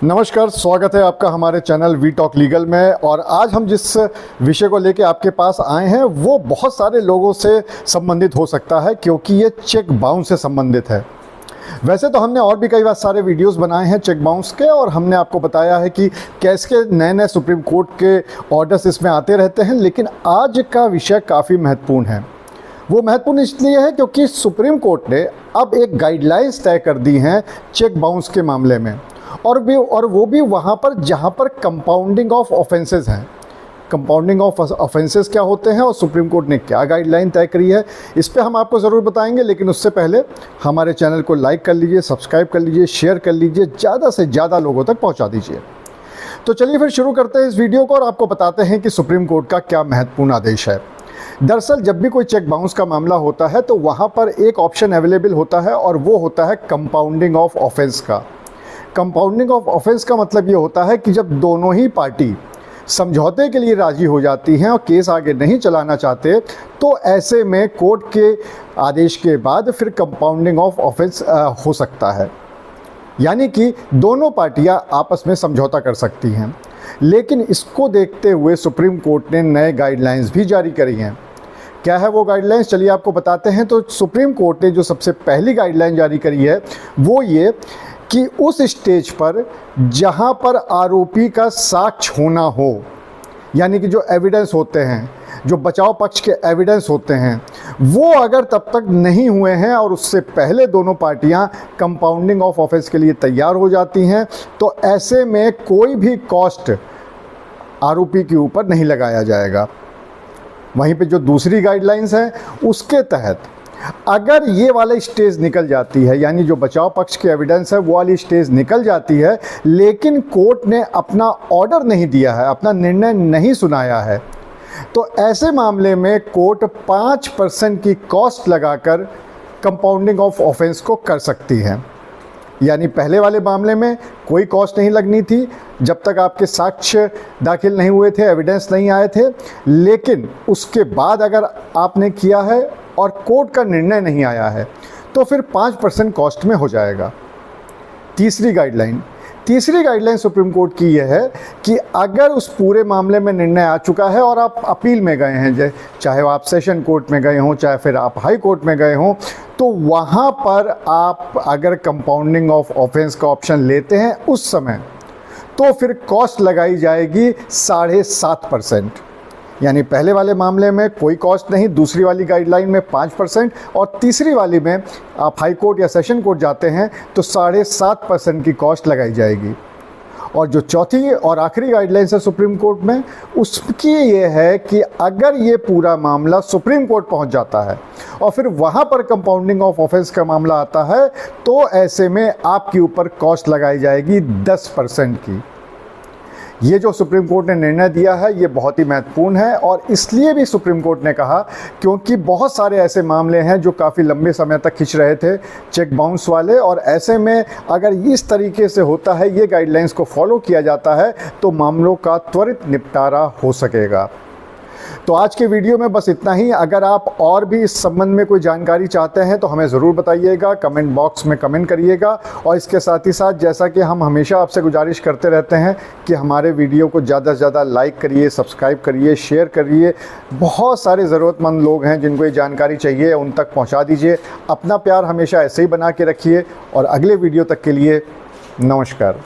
नमस्कार, स्वागत है आपका हमारे चैनल वी टॉक लीगल में। और आज हम जिस विषय को लेकर आपके पास आए हैं वो बहुत सारे लोगों से संबंधित हो सकता है, क्योंकि ये चेक बाउंस से संबंधित है। वैसे तो हमने और भी कई बार सारे वीडियोस बनाए हैं चेक बाउंस के, और हमने आपको बताया है कि कैसे नए नए सुप्रीम कोर्ट के ऑर्डर्स इसमें आते रहते हैं। लेकिन आज का विषय काफ़ी महत्वपूर्ण है। वो महत्वपूर्ण इसलिए है क्योंकि सुप्रीम कोर्ट ने अब एक गाइडलाइंस तय कर दी हैं चेक बाउंस के मामले में, और वो भी वहाँ पर जहाँ पर कंपाउंडिंग ऑफ ऑफेंसेस हैं। कंपाउंडिंग ऑफ ऑफेंसेस क्या होते हैं और सुप्रीम कोर्ट ने क्या गाइडलाइन तय करी है, इस पे हम आपको ज़रूर बताएंगे। लेकिन उससे पहले हमारे चैनल को लाइक कर लीजिए, सब्सक्राइब कर लीजिए, शेयर कर लीजिए, ज़्यादा से ज़्यादा लोगों तक पहुँचा दीजिए। तो चलिए फिर शुरू करते हैं इस वीडियो को और आपको बताते हैं कि सुप्रीम कोर्ट का क्या महत्वपूर्ण आदेश है। दरअसल जब भी कोई चेक बाउंस का मामला होता है तो वहाँ पर एक ऑप्शन अवेलेबल होता है, और वो होता है कंपाउंडिंग ऑफ ऑफेंस का। कंपाउंडिंग ऑफ ऑफेंस का मतलब ये होता है कि जब दोनों ही पार्टी समझौते के लिए राजी हो जाती हैं और केस आगे नहीं चलाना चाहते, तो ऐसे में कोर्ट के आदेश के बाद फिर कंपाउंडिंग ऑफ ऑफेंस हो सकता है, यानी कि दोनों पार्टियां आपस में समझौता कर सकती हैं। लेकिन इसको देखते हुए सुप्रीम कोर्ट ने नए गाइडलाइंस भी जारी करी हैं। क्या है वो गाइडलाइंस, चलिए आपको बताते हैं। तो सुप्रीम कोर्ट ने जो सबसे पहली गाइडलाइन जारी करी है वो ये कि उस स्टेज पर जहां पर आरोपी का साक्ष्य होना हो, यानी कि जो एविडेंस होते हैं, जो बचाव पक्ष के एविडेंस होते हैं, वो अगर तब तक नहीं हुए हैं और उससे पहले दोनों पार्टियां कंपाउंडिंग ऑफ ऑफेंस के लिए तैयार हो जाती हैं, तो ऐसे में कोई भी कॉस्ट आरोपी के ऊपर नहीं लगाया जाएगा। वहीं पे जो दूसरी गाइडलाइंस है उसके तहत अगर ये वाला स्टेज निकल जाती है, यानी जो बचाव पक्ष की एविडेंस है वो वाली स्टेज निकल जाती है, लेकिन कोर्ट ने अपना ऑर्डर नहीं दिया है, अपना निर्णय नहीं सुनाया है, तो ऐसे मामले में कोर्ट 5% की कॉस्ट लगाकर कंपाउंडिंग ऑफ ऑफेंस को कर सकती है। यानी पहले वाले मामले में कोई कॉस्ट नहीं लगनी थी जब तक आपके साक्ष्य दाखिल नहीं हुए थे, एविडेंस नहीं आए थे। लेकिन उसके बाद अगर आपने किया है और कोर्ट का निर्णय नहीं आया है तो फिर 5% कॉस्ट में हो जाएगा। तीसरी गाइडलाइन सुप्रीम कोर्ट की यह है कि अगर उस पूरे मामले में निर्णय आ चुका है और आप अपील में गए हैं, चाहे आप सेशन कोर्ट में गए हों, चाहे फिर आप हाई कोर्ट में गए हों, तो वहाँ पर आप अगर कंपाउंडिंग ऑफ ऑफेंस का ऑप्शन लेते हैं उस समय, तो फिर कॉस्ट लगाई जाएगी 7.5%। यानी पहले वाले मामले में कोई कॉस्ट नहीं, दूसरी वाली गाइडलाइन में 5%, और तीसरी वाली में आप हाई कोर्ट या सेशन कोर्ट जाते हैं तो 7.5% की कॉस्ट लगाई जाएगी। और जो चौथी और आखिरी गाइडलाइन है सुप्रीम कोर्ट में, उसकी ये है कि अगर ये पूरा मामला सुप्रीम कोर्ट पहुंच जाता है और फिर वहाँ पर कंपाउंडिंग ऑफ ऑफेंस का मामला आता है, तो ऐसे में आपके ऊपर कॉस्ट लगाई जाएगी 10% की। ये जो सुप्रीम कोर्ट ने निर्णय दिया है ये बहुत ही महत्वपूर्ण है, और इसलिए भी सुप्रीम कोर्ट ने कहा क्योंकि बहुत सारे ऐसे मामले हैं जो काफ़ी लंबे समय तक खिंच रहे थे चेक बाउंस वाले, और ऐसे में अगर इस तरीके से होता है, ये गाइडलाइंस को फॉलो किया जाता है, तो मामलों का त्वरित निपटारा हो सकेगा। तो आज के वीडियो में बस इतना ही। अगर आप और भी इस संबंध में कोई जानकारी चाहते हैं तो हमें ज़रूर बताइएगा, कमेंट बॉक्स में कमेंट करिएगा। और इसके साथ ही साथ, जैसा कि हम हमेशा आपसे गुजारिश करते रहते हैं कि हमारे वीडियो को ज़्यादा से ज़्यादा लाइक करिए, सब्सक्राइब करिए, शेयर करिए। बहुत सारे ज़रूरतमंद लोग हैं जिनको ये जानकारी चाहिए, उन तक पहुँचा दीजिए। अपना प्यार हमेशा ऐसे ही बना के रखिए, और अगले वीडियो तक के लिए नमस्कार।